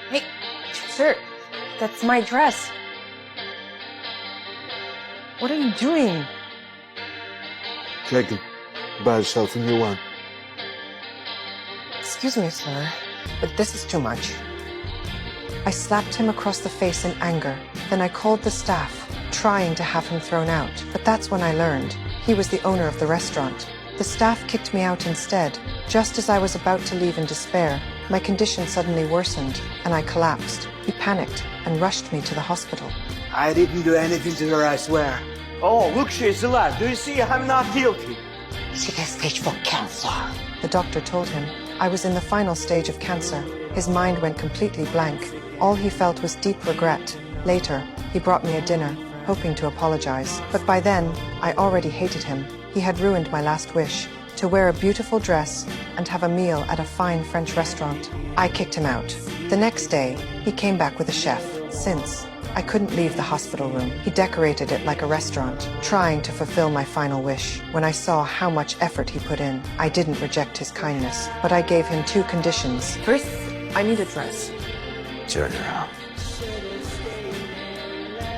Hey, sir, that's my dress. What are you doing? Jackie, buy yourself a new one. Excuse me, sir, but this is too much. I slapped him across the face in anger. Then I called the staff, trying to have him thrown out. But that's when I learned he was the owner of the restaurant. The staff kicked me out instead. Just as I was about to leave in despair, my condition suddenly worsened, and I collapsed. He panicked and rushed me to the hospital. I didn't do anything to her, I swear. Oh, look, she's alive. Do you see? I'm not guilty. She has stage 4 cancer. The doctor told him I was in the final stage of cancer. His mind went completely blank. All he felt was deep regret. Later, he brought me a dinner, hoping to apologize. But by then, I already hated him. He had ruined my last wish, to wear a beautiful dress and have a meal at a fine French restaurant. I kicked him out. The next day, he came back with a chef. Since I couldn't leave the hospital room, he decorated it like a restaurant, trying to fulfill my final wish. When I saw how much effort he put in, I didn't reject his kindness, but I gave him 2 conditions. First, I need a dress. Turn around.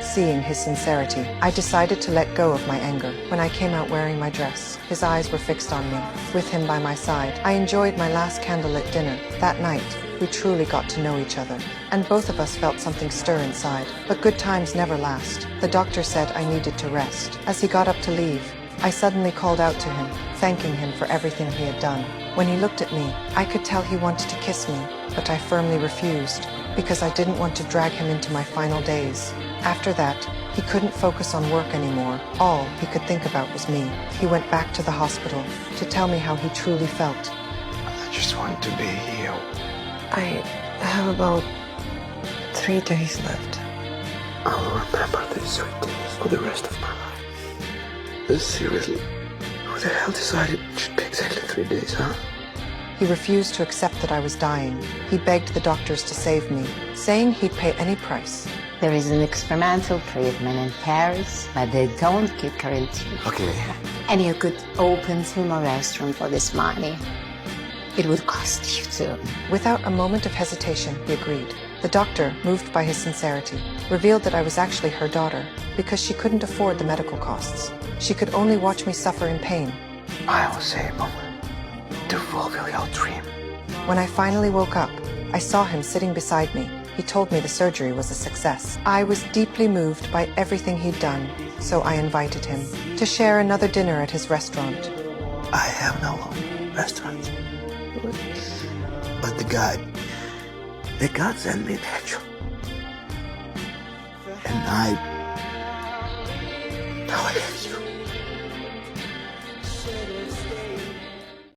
Seeing his sincerity, I decided to let go of my anger. When I came out wearing my dress, his eyes were fixed on me. With him by my side, I enjoyed my last candlelit dinner. That night, we truly got to know each other, and both of us felt something stir inside. But good times never last. The doctor said I needed to rest. As he got up to leave, I suddenly called out to him, thanking him for everything he had done. When he looked at me, I could tell he wanted to kiss me, but I firmly refused, because I didn't want to drag him into my final days. After that, he couldn't focus on work anymore. All he could think about was me. He went back to the hospital to tell me how he truly felt. I just want to be healed. I have about 3 days left. I'll remember these 3 days for the rest of my life. Seriously? Who the hell decided it should be exactly 3 days, huh? He refused to accept that I was dying. He begged the doctors to save me, saying he'd pay any price. There is an experimental treatment in Paris, but they don't give guarantee. Okay. And you could open sumo restaurant for this money. It would cost you too. Without a moment of hesitation, he agreed. The doctor, moved by his sincerity, revealed that I was actually her daughter because she couldn't afford the medical costs. She could only watch me suffer in pain. I was able to fulfill your dream. When I finally woke up, I saw him sitting beside me. He told me the surgery was a success. I was deeply moved by everything he'd done, so I invited him to share another dinner at his restaurant. I have no restaurant. But the God sent me an angel. And now I